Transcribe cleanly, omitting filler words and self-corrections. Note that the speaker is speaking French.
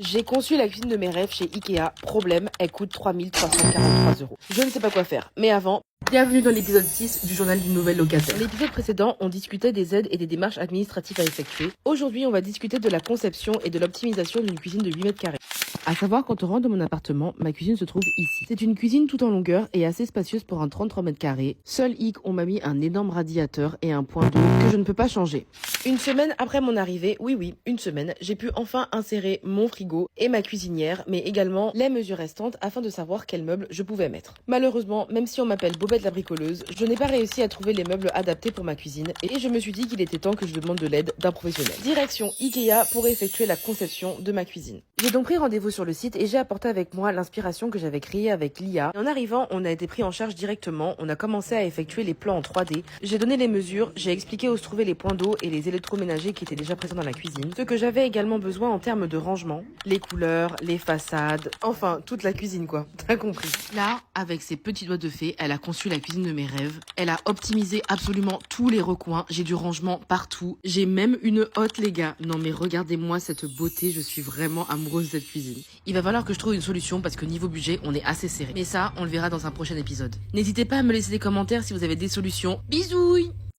J'ai conçu la cuisine de mes rêves chez Ikea. Problème, elle coûte 3 343 €. Je ne sais pas quoi faire. Mais avant, bienvenue dans l'épisode 6 du journal d'une nouvelle locataire. Dans l'épisode précédent, on discutait des aides et des démarches administratives à effectuer. Aujourd'hui, on va discuter de la conception et de l'optimisation d'une cuisine de 8 mètres carrés. À savoir, quand on rentre dans mon appartement, ma cuisine se trouve ici. C'est une cuisine tout en longueur et assez spacieuse pour un 33 mètres carrés. Seul hic, on m'a mis un énorme radiateur et un point d'eau que je ne peux pas changer. Une semaine après mon arrivée, oui, une semaine, j'ai pu enfin insérer mon frigo et ma cuisinière, mais également les mesures restantes afin de savoir quels meubles je pouvais mettre. Malheureusement, même si on m'appelle Bobette la bricoleuse, je n'ai pas réussi à trouver les meubles adaptés pour ma cuisine et je me suis dit qu'il était temps que je demande de l'aide d'un professionnel. Direction Ikea pour effectuer la conception de ma cuisine. J'ai donc pris rendez-vous sur le site et j'ai apporté avec moi l'inspiration que j'avais créée avec l'IA. En arrivant, on a été pris en charge directement, on a commencé à effectuer les plans en 3D. J'ai donné les mesures, j'ai expliqué où se trouvaient les points d'eau et les électroménagers qui étaient déjà présents dans la cuisine. Ce que j'avais également besoin en termes de rangement, les couleurs, les façades, enfin toute la cuisine quoi, t'as compris. Là, avec ses petits doigts de fée, elle a conçu la cuisine de mes rêves. Elle a optimisé absolument tous les recoins, j'ai du rangement partout. J'ai même une hotte les gars. Non mais regardez-moi cette beauté, je suis vraiment amoureuse de cette cuisine. Il va falloir que je trouve une solution parce que niveau budget, on est assez serré. Mais ça, on le verra dans un prochain épisode. N'hésitez pas à me laisser des commentaires si vous avez des solutions. Bisous!